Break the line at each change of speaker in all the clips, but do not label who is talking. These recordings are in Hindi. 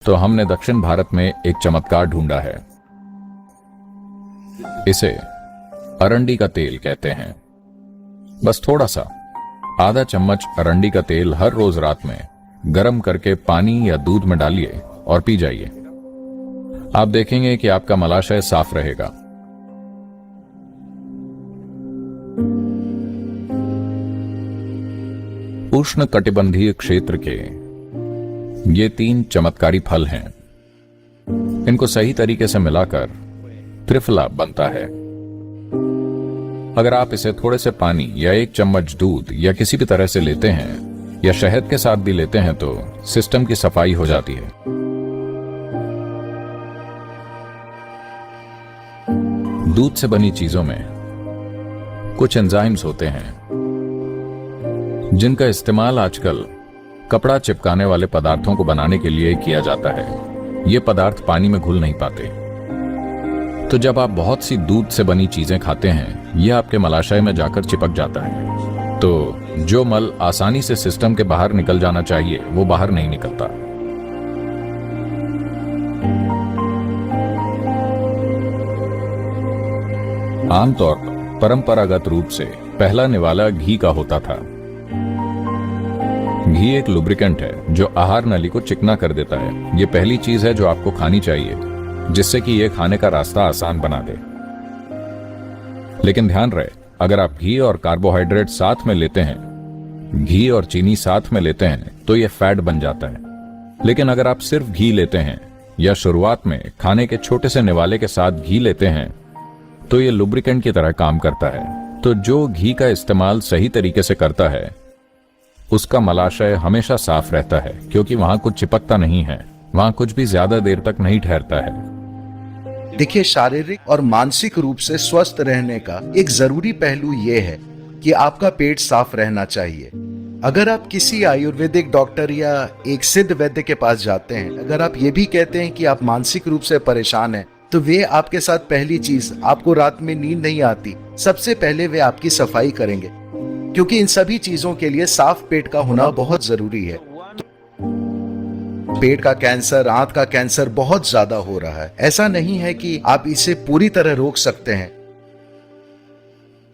तो हमने दक्षिण भारत में एक चमत्कार ढूंढा है। इसे अरंडी का तेल कहते हैं। बस थोड़ा सा आधा चम्मच अरंडी का तेल हर रोज रात में गर्म करके पानी या दूध में डालिए और पी जाइए। आप देखेंगे कि आपका मलाशय साफ रहेगा। उष्ण कटिबंधीय क्षेत्र के ये 3 चमत्कारी फल हैं। इनको सही तरीके से मिलाकर त्रिफला बनता है। अगर आप इसे थोड़े से पानी या 1 चम्मच दूध या किसी भी तरह से लेते हैं या शहद के साथ भी लेते हैं तो सिस्टम की सफाई हो जाती है। दूध से बनी चीजों में कुछ एंजाइम्स होते हैं जिनका इस्तेमाल आजकल कपड़ा चिपकाने वाले पदार्थों को बनाने के लिए किया जाता है। ये पदार्थ पानी में घुल नहीं पाते। तो जब आप बहुत सी दूध से बनी चीजें खाते हैं यह आपके मलाशय में जाकर चिपक जाता है। तो जो मल आसानी से सिस्टम के बाहर निकल जाना चाहिए वो बाहर नहीं निकलता। आमतौर पर परंपरागत रूप से पहला निवाला घी का होता था। घी एक लुब्रिकेंट है जो आहार नली को चिकना कर देता है। यह पहली चीज है जो आपको खानी चाहिए जिससे कि यह खाने का रास्ता आसान बना दे। लेकिन ध्यान रहे, अगर आप घी और कार्बोहाइड्रेट साथ में लेते हैं, घी और चीनी साथ में लेते हैं तो यह फैट बन जाता है। लेकिन अगर आप सिर्फ घी लेते हैं या शुरुआत में खाने के छोटे से निवाले के साथ घी लेते हैं तो यह लुब्रिकेंट की तरह काम करता है। तो जो घी का इस्तेमाल सही तरीके से करता है उसका मलाशय हमेशा साफ रहता है क्योंकि वहां कुछ चिपकता नहीं है, वहां कुछ भी ज्यादा देर तक नहीं ठहरता है।
देखिए, शारीरिक और मानसिक रूप से स्वस्थ रहने का एक जरूरी पहलू यह है कि आपका पेट साफ रहना चाहिए। अगर आप किसी आयुर्वेदिक डॉक्टर या एक सिद्ध वैद्य के पास जाते हैं, अगर आप ये भी कहते हैं कि आप मानसिक रूप से परेशान हैं, तो वे आपके साथ पहली चीज, आपको रात में नींद नहीं आती, सबसे पहले वे आपकी सफाई करेंगे क्योंकि इन सभी चीजों के लिए साफ पेट का होना बहुत जरूरी है। पेट का कैंसर, आंत का कैंसर बहुत ज्यादा हो रहा है। ऐसा नहीं है कि आप इसे पूरी तरह रोक सकते हैं,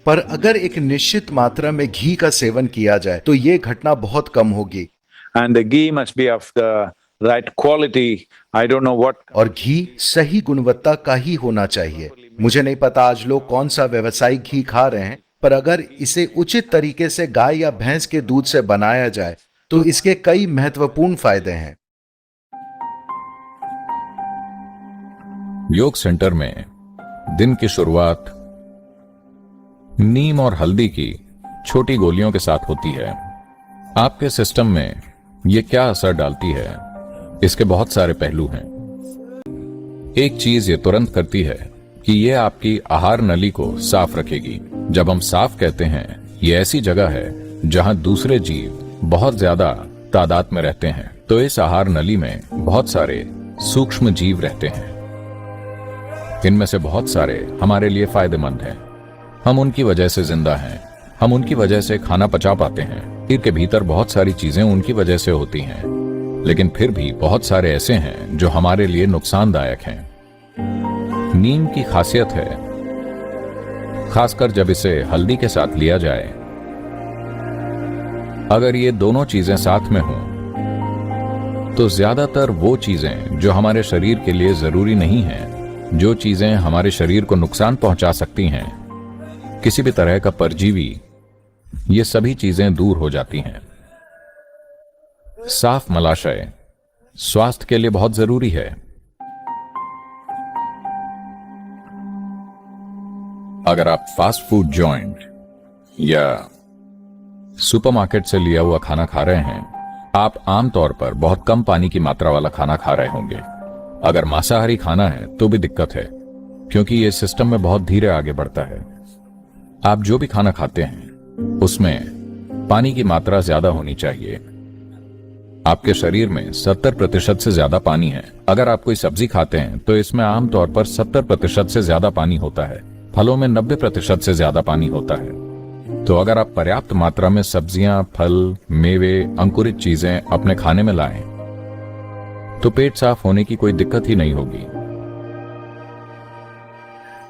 पर अगर एक निश्चित मात्रा में घी का सेवन किया जाए तो ये घटना बहुत कम होगी।
And the ghee must be of the right quality. I don't know what.
और घी सही गुणवत्ता का ही होना चाहिए। मुझे नहीं पता आज लोग कौन सा व्यावसायिक घी खा रहे हैं, पर अगर इसे उचित तरीके से गाय या भैंस के दूध से बनाया जाए तो इसके कई महत्वपूर्ण फायदे हैं।
योग सेंटर में दिन की शुरुआत नीम और हल्दी की छोटी गोलियों के साथ होती है। आपके सिस्टम में यह क्या असर डालती है, इसके बहुत सारे पहलू हैं। एक चीज ये तुरंत करती है कि यह आपकी आहार नली को साफ रखेगी। जब हम साफ कहते हैं, यह ऐसी जगह है जहां दूसरे जीव बहुत ज्यादा तादाद में रहते हैं। तो इस आहार नली में बहुत सारे सूक्ष्म जीव रहते हैं। इनमें से बहुत सारे हमारे लिए फायदेमंद हैं। हम उनकी वजह से जिंदा हैं। हम उनकी वजह से खाना पचा पाते हैं। शरीर के भीतर बहुत सारी चीजें उनकी वजह से होती हैं, लेकिन फिर भी बहुत सारे ऐसे हैं जो हमारे लिए नुकसानदायक हैं। नीम की खासियत है, खासकर जब इसे हल्दी के साथ लिया जाए, अगर ये दोनों चीजें साथ में हों तो ज्यादातर वो चीजें जो हमारे शरीर के लिए जरूरी नहीं हैं, जो चीजें हमारे शरीर को नुकसान पहुंचा सकती हैं, किसी भी तरह का परजीवी, ये सभी चीजें दूर हो जाती हैं। साफ मलाशय स्वास्थ्य के लिए बहुत जरूरी है। अगर आप फास्ट फूड जॉइंट या सुपरमार्केट से लिया हुआ खाना खा रहे हैं, आप आमतौर पर बहुत कम पानी की मात्रा वाला खाना खा रहे होंगे। अगर मांसाहारी खाना है तो भी दिक्कत है क्योंकि यह सिस्टम में बहुत धीरे आगे बढ़ता है। आप जो भी खाना खाते हैं उसमें पानी की मात्रा ज्यादा होनी चाहिए। आपके शरीर में 70% से ज्यादा पानी है। अगर आप कोई सब्जी खाते हैं तो इसमें आमतौर पर 70% से ज्यादा पानी होता है। फलों में 90% से ज्यादा पानी होता है। तो अगर आप पर्याप्त मात्रा में सब्जियां, फल, मेवे, अंकुरित चीजें अपने खाने में लाएं तो पेट साफ होने की कोई दिक्कत ही नहीं होगी।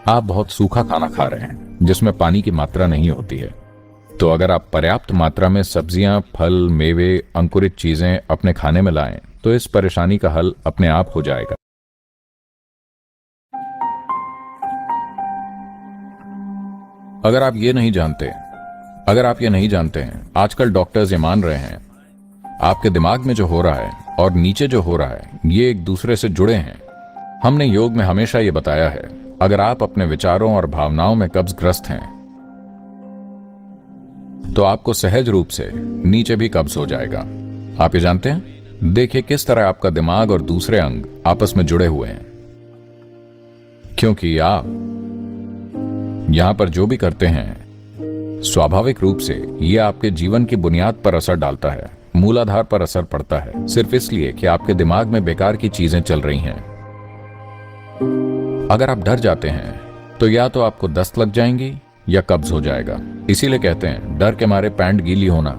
आप बहुत सूखा खाना खा रहे हैं जिसमें पानी की मात्रा नहीं होती है, तो अगर आप पर्याप्त मात्रा में सब्जियां, फल, मेवे, अंकुरित चीजें अपने खाने में लाएं तो इस परेशानी का हल अपने आप हो जाएगा। अगर आप ये नहीं जानते हैं, आजकल डॉक्टर्स ये मान रहे हैं आपके दिमाग में जो हो रहा है और नीचे जो हो रहा है ये एक दूसरे से जुड़े हैं। हमने योग में हमेशा ये बताया है, अगर आप अपने विचारों और भावनाओं में कब्जग्रस्त हैं तो आपको सहज रूप से नीचे भी कब्ज हो जाएगा। आप ये जानते हैं? देखिए किस तरह आपका दिमाग और दूसरे अंग आपस में जुड़े हुए हैं, क्योंकि आप यहां पर जो भी करते हैं स्वाभाविक रूप से ये आपके जीवन की बुनियाद पर असर डालता है, मूलाधार पर असर पड़ता है, सिर्फ इसलिए कि आपके दिमाग में बेकार की चीजें चल रही हैं। अगर आप डर जाते हैं तो या तो आपको दस्त लग जाएंगी या कब्ज हो जाएगा। इसीलिए कहते हैं डर के मारे पैंट गीली होना